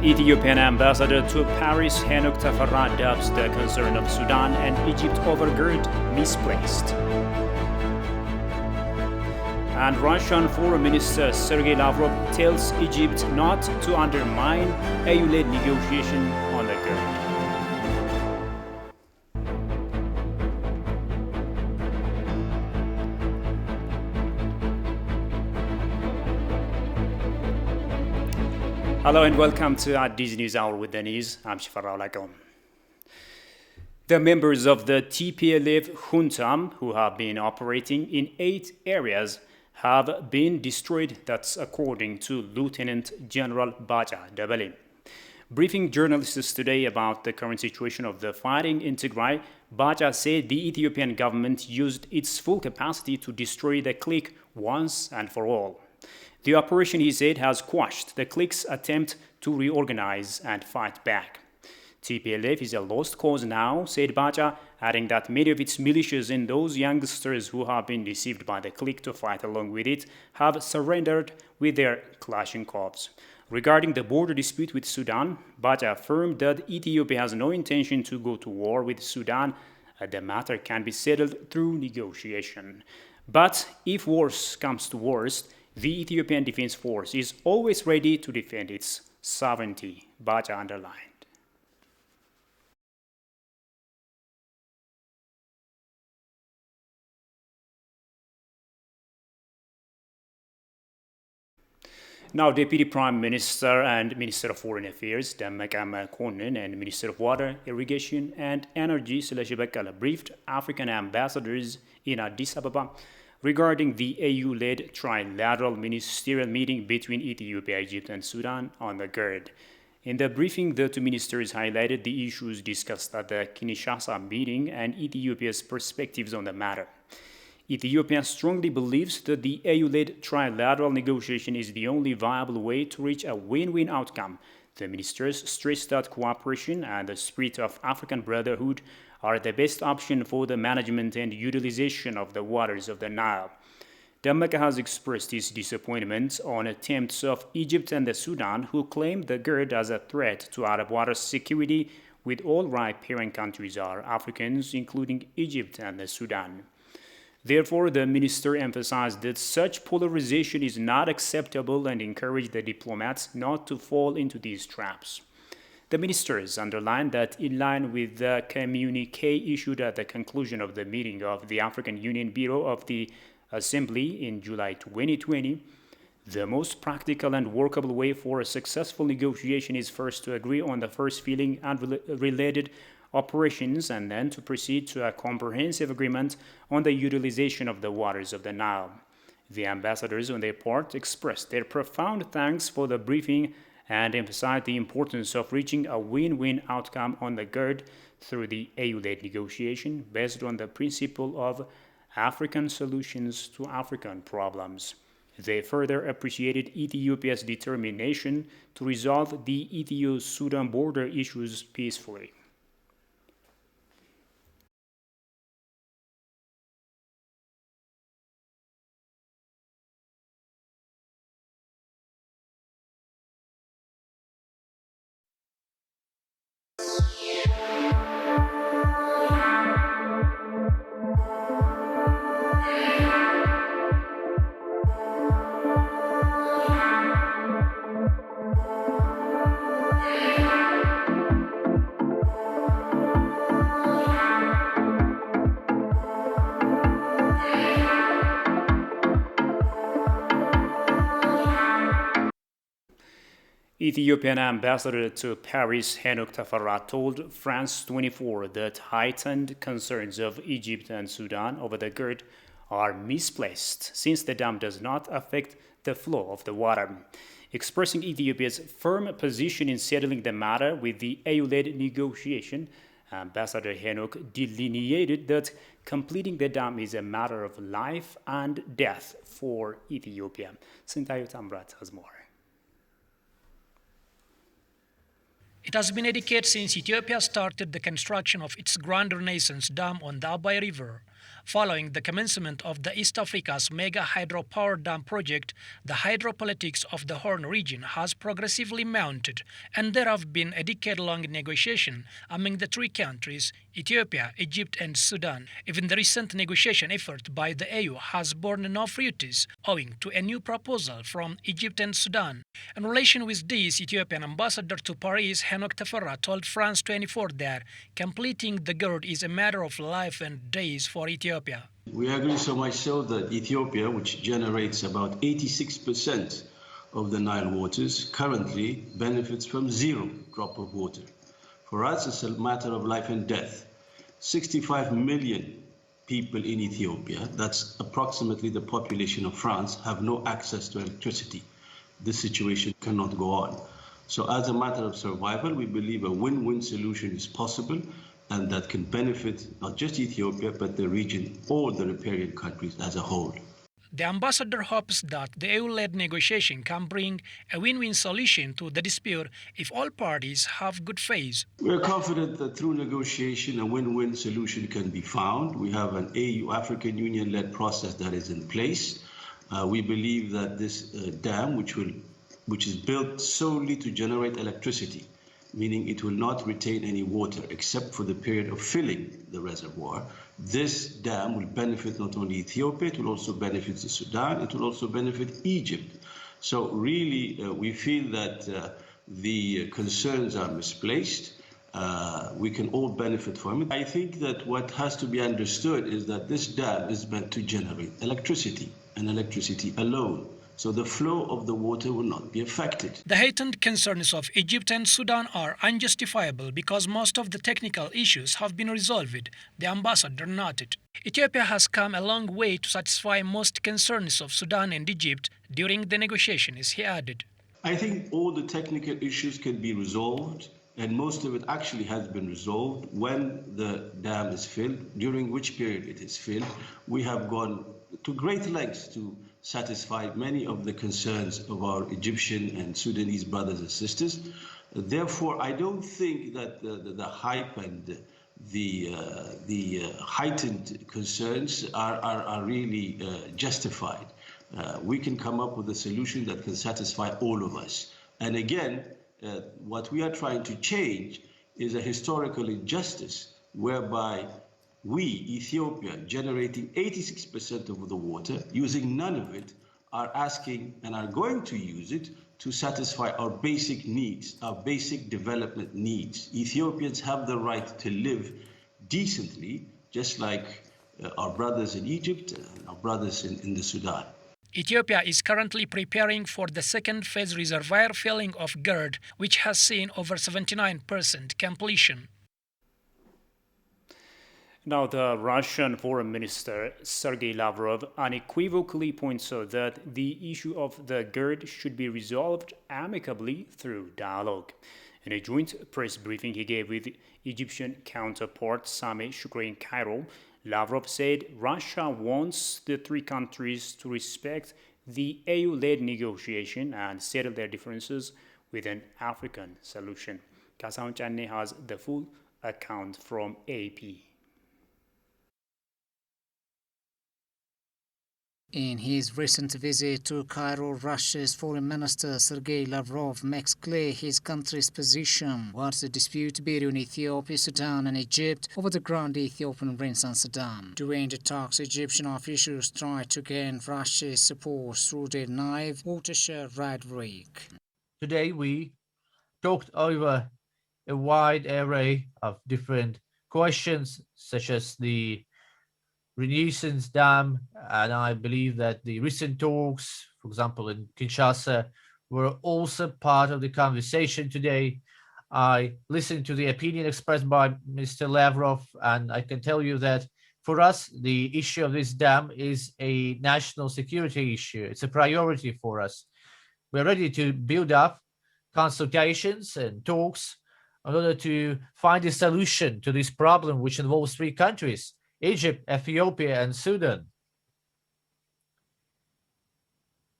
Ethiopian ambassador to Paris Henok Tafarra dubs the concern of Sudan and Egypt overgird misplaced. And Russian Foreign Minister Sergei Lavrov tells Egypt not to undermine EU-led negotiation on the GERD. Hello and welcome to Addis News Hour with the news. I'm Shifarao Lakom. The members of the TPLF junta, who have been operating in 8 areas, have been destroyed. That's according to Lieutenant General Baja Dabali. Briefing journalists today about the current situation of the fighting in Tigray, Baja said the Ethiopian government used its full capacity to destroy the clique once and for all. The operation, he said, has quashed the clique's attempt to reorganize and fight back. TPLF is a lost cause now, said Baja, adding that many of its militias and those youngsters who have been deceived by the clique to fight along with it have surrendered with their Kalashnikovs. Regarding the border dispute with Sudan, Baja affirmed that Ethiopia has no intention to go to war with Sudan. The matter can be settled through negotiation. But if worse comes to worst, the Ethiopian Defense Force is always ready to defend its sovereignty, Baja underlined. Now, Deputy Prime Minister and Minister of Foreign Affairs, Dammaqe Mokonnin, and Minister of Water, Irrigation and Energy, Seleshi Bekkele, briefed African ambassadors in Addis Ababa regarding the AU-led trilateral ministerial meeting between Ethiopia, Egypt, and Sudan on the GERD. In the briefing, the two ministers highlighted the issues discussed at the Kinshasa meeting and Ethiopia's perspectives on the matter. Ethiopia strongly believes that the AU-led trilateral negotiation is the only viable way to reach a win-win outcome. The ministers stressed that cooperation and the spirit of African brotherhood are the best option for the management and utilization of the waters of the Nile. Dammaqe has expressed his disappointment on attempts of Egypt and the Sudan, who claim the GERD as a threat to Arab water security, with all riparian countries are Africans, including Egypt and the Sudan. Therefore, the minister emphasized that such polarization is not acceptable and encouraged the diplomats not to fall into these traps. The ministers underlined that in line with the communiqué issued at the conclusion of the meeting of the African Union Bureau of the Assembly in July 2020, the most practical and workable way for a successful negotiation is first to agree on the first feeling and related operations and then to proceed to a comprehensive agreement on the utilization of the waters of the Nile. The ambassadors, on their part, expressed their profound thanks for the briefing and emphasized the importance of reaching a win-win outcome on the GERD through the AU-led negotiation based on the principle of African solutions to African problems. They further appreciated Ethiopia's determination to resolve the Ethio-Sudan border issues peacefully. Ethiopian ambassador to Paris Henok Tafarra told France 24 that heightened concerns of Egypt and Sudan over the GERD are misplaced since the dam does not affect the flow of the water. Expressing Ethiopia's firm position in settling the matter with the AU-led negotiation, Ambassador Henok delineated that completing the dam is a matter of life and death for Ethiopia. Sintayo Tamrat has more. It has been a decade since Ethiopia started the construction of its Grand Renaissance Dam on the Abai River, Following the commencement of the East Africa's mega hydropower dam project, the hydropolitics of the Horn region has progressively mounted, and there have been a decade-long negotiation among the three countries, Ethiopia, Egypt and Sudan. Even the recent negotiation effort by the AU has borne no fruits, owing to a new proposal from Egypt and Sudan. In relation with this, Ethiopian ambassador to Paris, Henok Tefera, told France 24 that completing the GERD is a matter of life and days for Ethiopia. We agree so much so that Ethiopia, which generates about 86% of the Nile waters, currently benefits from 0 drop of water. For us, it's a matter of life and death. 65 million people in Ethiopia, that's approximately the population of France, have no access to electricity. This situation cannot go on. So as a matter of survival, we believe a win-win solution is possible, and that can benefit not just Ethiopia, but the region, all the riparian countries as a whole. The ambassador hopes that the EU-led negotiation can bring a win-win solution to the dispute if all parties have good faith. We are confident that through negotiation, a win-win solution can be found. We have an AU-African Union-led process that is in place. We believe that this dam, which is built solely to generate electricity, meaning it will not retain any water except for the period of filling the reservoir. This dam will benefit not only Ethiopia, it will also benefit the Sudan, it will also benefit Egypt. So really, we feel that the concerns are misplaced. We can all benefit from it. I think that what has to be understood is that this dam is meant to generate electricity, and electricity alone. So the flow of the water will not be affected. The heightened concerns of Egypt and Sudan are unjustifiable because most of the technical issues have been resolved, the ambassador noted. Ethiopia has come a long way to satisfy most concerns of Sudan and Egypt during the negotiations, he added. I think all the technical issues can be resolved, and most of it actually has been resolved when the dam is filled, during which period it is filled. We have gone to great lengths to satisfy many of the concerns of our Egyptian and Sudanese brothers and sisters. Therefore, I don't think that the hype and the heightened concerns are really justified. We can come up with a solution that can satisfy all of us. And again, what we are trying to change is a historical injustice whereby we, Ethiopia, generating 86% of the water, using none of it, are asking and are going to use it to satisfy our basic needs, our basic development needs. Ethiopians have the right to live decently, just like our brothers in Egypt and our brothers in the Sudan. Ethiopia is currently preparing for the second phase reservoir filling of GERD, which has seen over 79% completion. Now, the Russian Foreign Minister Sergei Lavrov unequivocally points out that the issue of the GERD should be resolved amicably through dialogue. In a joint press briefing he gave with Egyptian counterpart Sameh Shoukry in Cairo, Lavrov said Russia wants the three countries to respect the AU-led negotiation and settle their differences with an African solution. Kasaun Channe has the full account from AP. In his recent visit to Cairo, Russia's Foreign Minister Sergei Lavrov makes clear his country's position towards the dispute between Ethiopia, Sudan and Egypt over the Grand Ethiopian Renaissance Dam. During the talks, Egyptian officials tried to gain Russia's support through their naive watershed rhetoric. Today we talked over a wide array of different questions, such as the Renaissance Dam, and I believe that the recent talks, for example, in Kinshasa, were also part of the conversation today. I listened to the opinion expressed by Mr. Lavrov, and I can tell you that for us, the issue of this dam is a national security issue. It's a priority for us. We're ready to build up consultations and talks in order to find a solution to this problem, which involves three countries: Egypt, Ethiopia, and Sudan.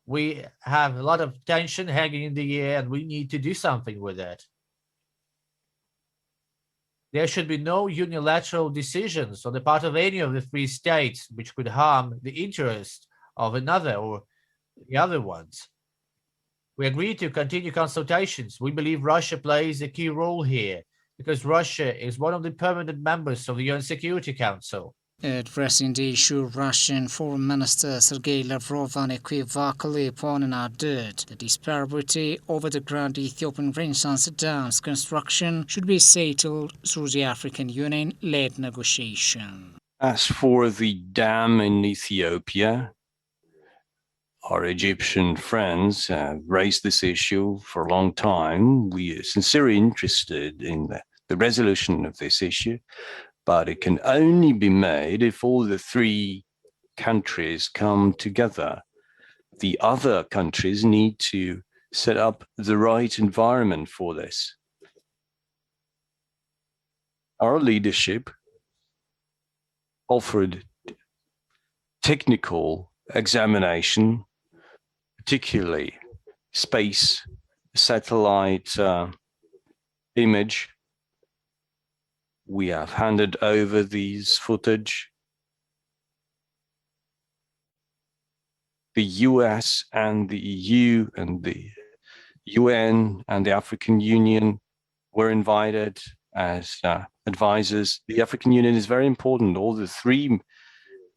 We have a lot of tension hanging in the air, and we need to do something with that. there should be no unilateral decisions on the part of any of the three states which could harm the interest of another or the other ones. We agreed to continue consultations. We believe Russia plays a key role here because Russia is one of the permanent members of the UN Security Council. Addressing the issue, Russian Foreign Minister Sergei Lavrov unequivocally pointed out that the disparity over the Grand Ethiopian Renaissance Dam's construction should be settled through the African Union-led negotiation. As for the dam in Ethiopia, our Egyptian friends have raised this issue for a long time. We are sincerely interested in the resolution of this issue, but it can only be made if all the three countries come together. The other countries need to set up the right environment for this. Our leadership offered technical examination, particularly space satellite image. We have handed over these footage. The US and the EU and the UN and the African Union were invited as advisors. The African Union is very important. All the three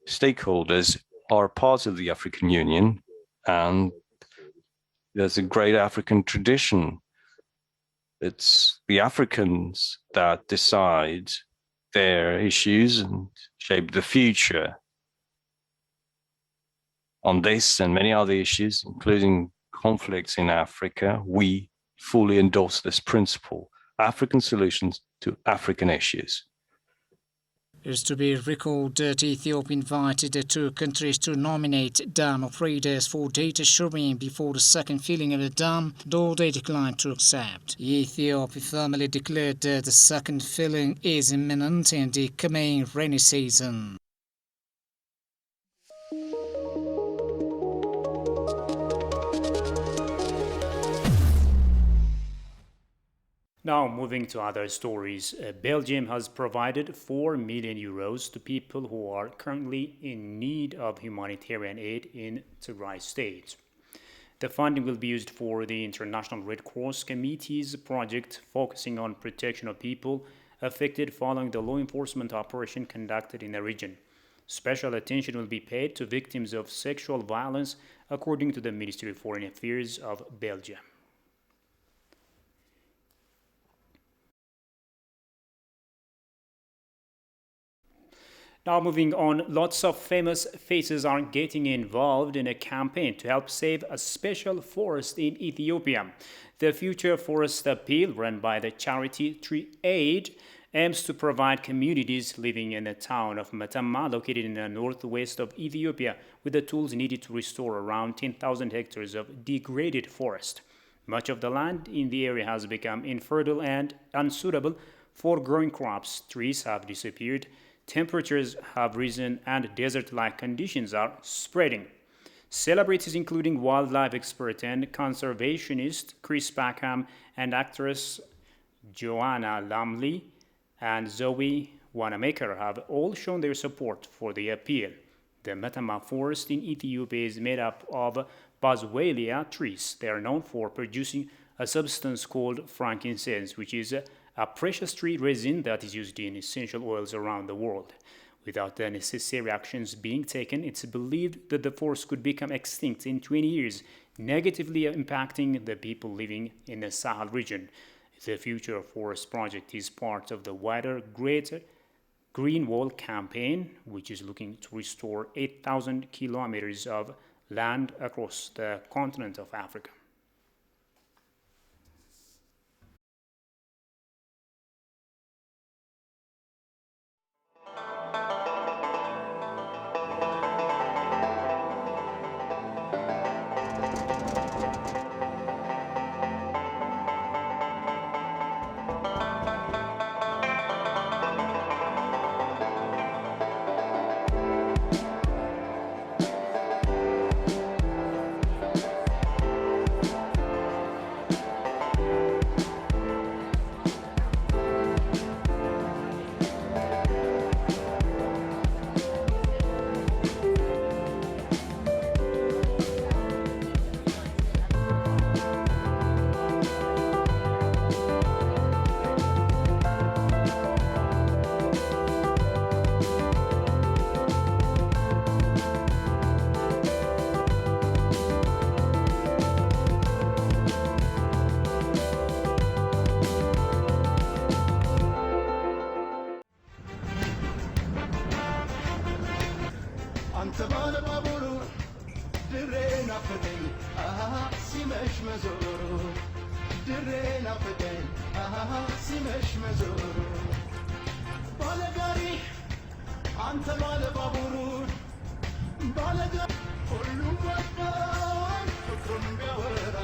stakeholders are part of the African Union, and there's a great African tradition. It's the Africans that decide their issues and shape the future. On this and many other issues, including conflicts in Africa, we fully endorse this principle: African solutions to African issues. It is to be recalled that Ethiopia invited the two countries to nominate dam operators for data sharing before the second filling of the dam, though they declined to accept. Ethiopia firmly declared that the second filling is imminent in the coming rainy season. Now, moving to other stories, Belgium has provided 4 million euros to people who are currently in need of humanitarian aid in Tigray state. The funding will be used for the International Red Cross Committee's project focusing on protection of people affected following the law enforcement operation conducted in the region. Special attention will be paid to victims of sexual violence, according to the Ministry of Foreign Affairs of Belgium. Now moving on, lots of famous faces are getting involved in a campaign to help save a special forest in Ethiopia. The Future Forest Appeal, run by the charity Tree Aid, aims to provide communities living in the town of Matama, located in the northwest of Ethiopia, with the tools needed to restore around 10,000 hectares of degraded forest. Much of the land in the area has become infertile and unsuitable for growing crops. Trees have disappeared, temperatures have risen, and desert-like conditions are spreading. Celebrities including wildlife expert and conservationist Chris Packham and actress Joanna Lumley and Zoe Wanamaker have all shown their support for the appeal. The Matama forest in Ethiopia is made up of boswellia trees. They are known for producing a substance called frankincense, which is a precious tree resin that is used in essential oils around the world. Without the necessary actions being taken, it's believed that the forest could become extinct in 20 years, negatively impacting the people living in the Sahel region. The Future Forest Project is part of the wider Greater Green Wall campaign, which is looking to restore 8,000 kilometers of land across the continent of Africa. ናፍቀኝ ሲመሽ መዞሩ ባለጋሪ አንተ ባለ ባቡሩ ባለጋሪ ሁሉም ወዳይ ፍቅሩን ቢያወራ